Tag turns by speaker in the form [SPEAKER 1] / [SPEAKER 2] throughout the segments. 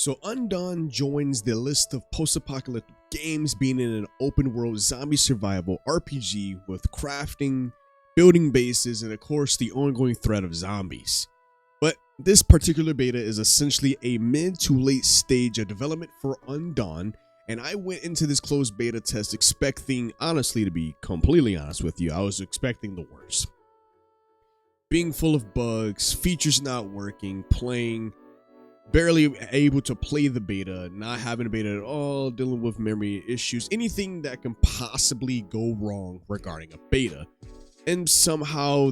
[SPEAKER 1] So Undawn joins the list of post-apocalyptic games, being in an open-world zombie survival RPG with crafting, building bases, and of course the ongoing threat of zombies. But this particular beta is essentially a mid to late stage of development for Undawn, and I went into this closed beta test expecting, honestly, to be completely honest with you, I was expecting the worst. Being full of bugs, features not working, barely able to play the beta, not having a beta at all, dealing with memory issues, anything that can possibly go wrong regarding a beta. And somehow,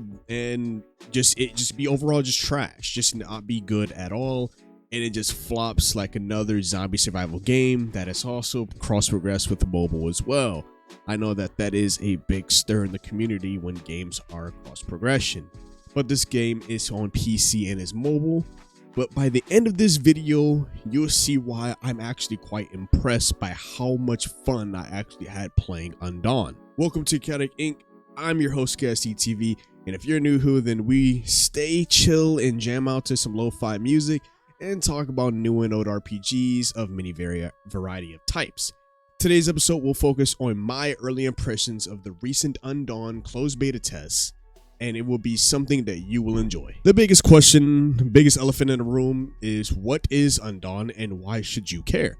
[SPEAKER 1] just be overall just trash, just not be good at all. And it just flops like another zombie survival game that is also cross-progressed with the mobile as well. I know that is a big stir in the community when games are cross-progression. But this game is on PC and is mobile. But by the end of this video, you'll see why I'm actually quite impressed by how much fun I actually had playing Undawn. Welcome to Chaotic Inc. I'm your host, KSDTV, and if you're new then we stay chill and jam out to some lo-fi music and talk about new and old RPGs of many variety of types. Today's episode will focus on my early impressions of the recent Undawn closed beta tests, and it will be something that you will enjoy. The biggest question, biggest elephant in the room is what is Undawn and why should you care?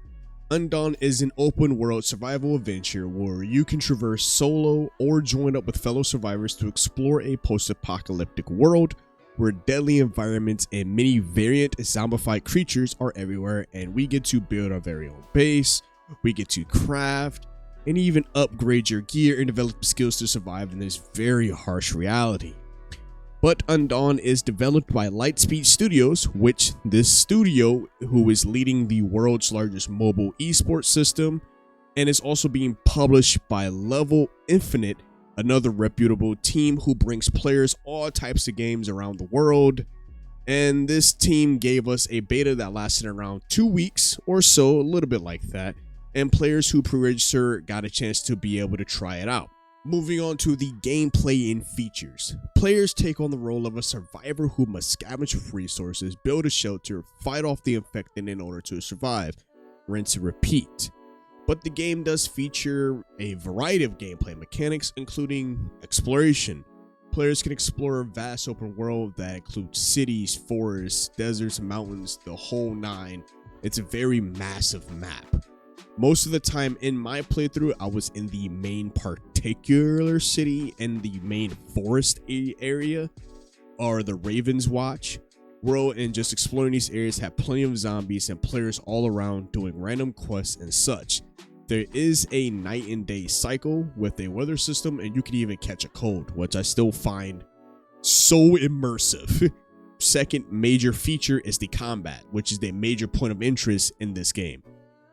[SPEAKER 1] Undawn is an open world survival adventure where you can traverse solo or join up with fellow survivors to explore a post-apocalyptic world where deadly environments and many variant zombified creatures are everywhere, and we get to build our very own base, we get to craft, and even upgrade your gear and develop skills to survive in this very harsh reality. But Undawn is developed by Lightspeed Studios, which this studio who is leading the world's largest mobile esports system, and is also being published by Level Infinite, another reputable team who brings players all types of games around the world. And this team gave us a beta that lasted around 2 weeks or so, a little bit like that, and players who pre-registered got a chance to be able to try it out. Moving on to the gameplay and features. Players take on the role of a survivor who must scavenge for resources, build a shelter, fight off the infected in order to survive, rinse and repeat. But the game does feature a variety of gameplay mechanics, including exploration. Players can explore a vast open world that includes cities, forests, deserts, mountains, the whole nine. It's a very massive map. Most of the time in my playthrough, I was in the main particular city and the main forest area, or the Raven's Watch world, and just exploring these areas have plenty of zombies and players all around doing random quests and such. There is a night and day cycle with a weather system, and you can even catch a cold, which I still find so immersive. Second major feature is the combat, which is the major point of interest in this game,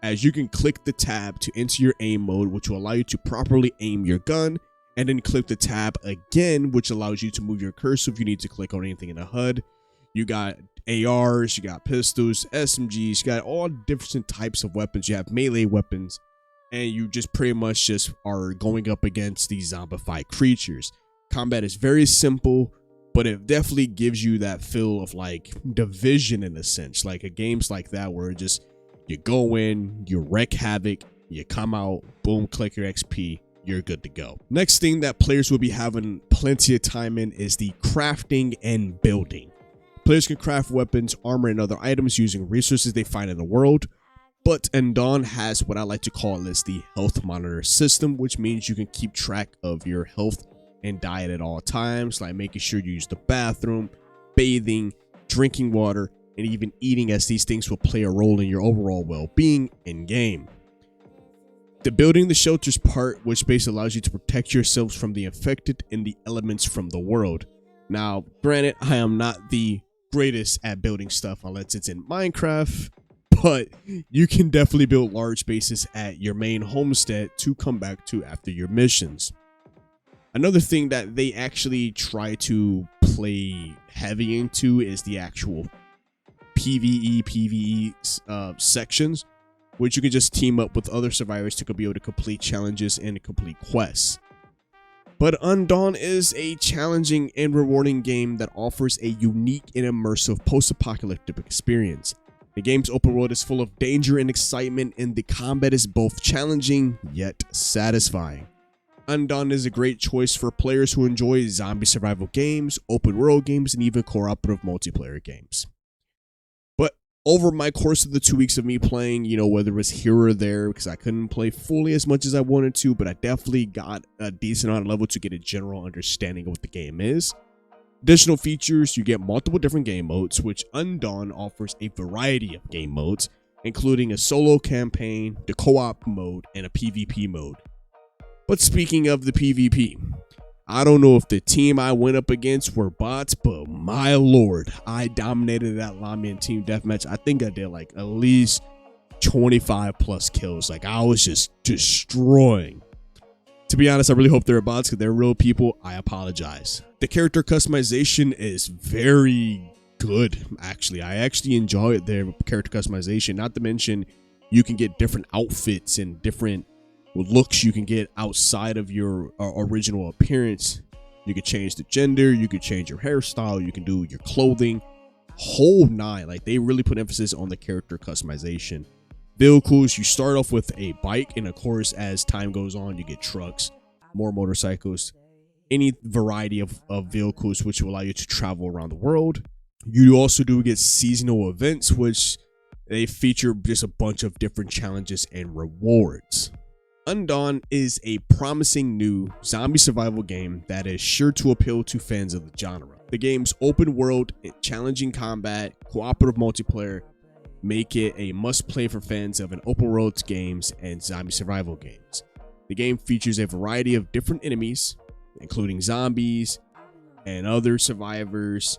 [SPEAKER 1] as you can click the tab to enter your aim mode, which will allow you to properly aim your gun, and then click the tab again, which allows you to move your cursor if you need to click on anything in the HUD. You got ARs, you got pistols, SMGs, you got all different types of weapons. You have melee weapons, and you just pretty much just are going up against these zombified creatures. Combat is very simple, but it definitely gives you that feel of like Division in a sense, like a games like that where just you go in, you wreak havoc, you come out, boom, click your XP, you're good to go. Next thing that players will be having plenty of time in is the crafting and building. Players can craft weapons, armor, and other items using resources they find in the world. But Undawn has what I like to call is the health monitor system, which means you can keep track of your health and diet at all times, like making sure you use the bathroom, bathing, drinking water, and even eating, as these things will play a role in your overall well-being in game. The building the shelters part, which basically allows you to protect yourselves from the infected and the elements from the world. Now, granted, I am not the greatest at building stuff unless it's in Minecraft, but you can definitely build large bases at your main homestead to come back to after your missions. Another thing that they actually try to play heavy into is the actual PvE sections, which you can just team up with other survivors to be able to complete challenges and complete quests. But Undawn is a challenging and rewarding game that offers a unique and immersive post-apocalyptic experience. The game's open world is full of danger and excitement, and the combat is both challenging yet satisfying. Undawn is a great choice for players who enjoy zombie survival games, open world games, and even cooperative multiplayer games. But over my course of the 2 weeks of me playing, whether it was here or there, because I couldn't play fully as much as I wanted to, but I definitely got a decent amount of level to get a general understanding of what the game is. Additional features, you get multiple different game modes, which Undawn offers a variety of game modes, including a solo campaign, the co-op mode, and a PvP mode. But speaking of the PvP, I don't know if the team I went up against were bots, but my lord, I dominated that Lamian team deathmatch. I think I did like at least 25 plus kills. Like, I was just destroying. To be honest, I really hope they're bots because they're real people. I apologize. The character customization is very good, actually. I actually enjoy their character customization. Not to mention, you can get different outfits and different looks you can get outside of your original appearance. You can change the gender, you can change your hairstyle, you can do your clothing, whole nine. Like, they really put emphasis on the character customization. Vehicles, you start off with a bike, and of course, as time goes on, you get trucks, more motorcycles, any variety of vehicles which will allow you to travel around the world. You also do get seasonal events, which they feature just a bunch of different challenges and rewards. Undawn is a promising new zombie survival game that is sure to appeal to fans of the genre. The game's open world, challenging combat, cooperative multiplayer make it a must-play for fans of an open world games and zombie survival games. The game features a variety of different enemies, including zombies and other survivors.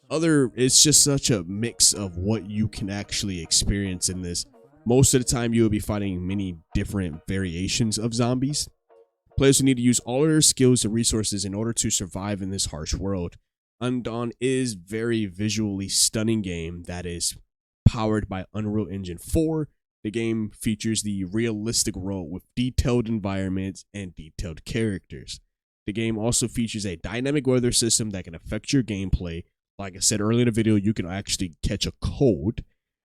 [SPEAKER 1] It's just such a mix of what you can actually experience in this. Most of the time, you will be fighting many different variations of zombies. Players will need to use all of their skills and resources in order to survive in this harsh world. Undawn is a very visually stunning game that is powered by Unreal Engine 4. The game features the realistic world with detailed environments and detailed characters. The game also features a dynamic weather system that can affect your gameplay. Like I said earlier in the video, you can actually catch a cold.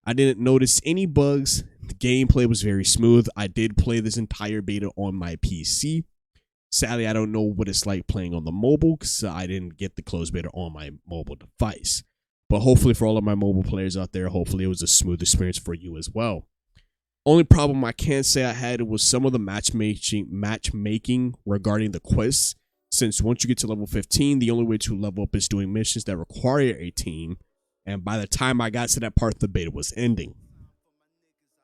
[SPEAKER 1] I didn't notice any bugs. The gameplay was very smooth. I did play this entire beta on my PC. Sadly, I don't know what it's like playing on the mobile because I didn't get the closed beta on my mobile device. But hopefully for all of my mobile players out there, hopefully it was a smooth experience for you as well. Only problem I can say I had was some of the matchmaking regarding the quests. Since once you get to level 15, the only way to level up is doing missions that require a team. And by the time I got to that part, the beta was ending.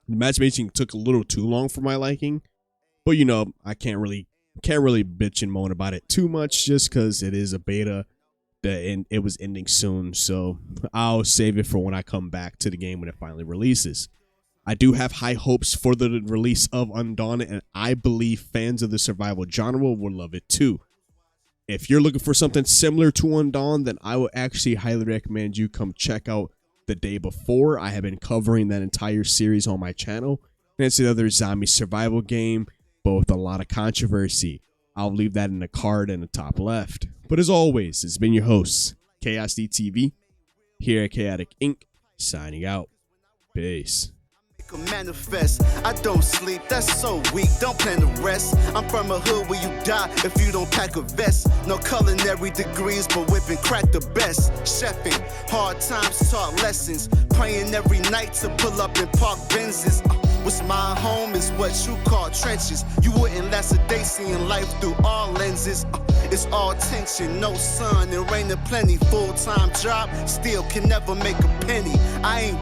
[SPEAKER 1] The matchmaking took a little too long for my liking. But I can't really bitch and moan about it too much just because it is a beta. And it was ending soon, so I'll save it for when I come back to the game when it finally releases. I do have high hopes for the release of Undawn, and I believe fans of the survival genre will love it too. If you're looking for something similar to Undawn, then I would actually highly recommend you come check out The Day Before. I have been covering that entire series on my channel, and it's another zombie survival game, but with a lot of controversy. I'll leave that in the card in the top left. But as always, it's been your host, ChaosDTV, here at Chaotic Inc., signing out. Peace.
[SPEAKER 2] Manifest. I don't sleep, that's so weak, don't plan to rest. I'm from a hood where you die if you don't pack a vest. No culinary degrees, but whipping crack the best. Chefing, hard times taught lessons. Praying every night to pull up in park Benzes. What's my home is what you call trenches. You wouldn't last a day seeing life through all lenses. It's all tension, no sun, and rain and plenty. Full-time job, still can never make a penny. I ain't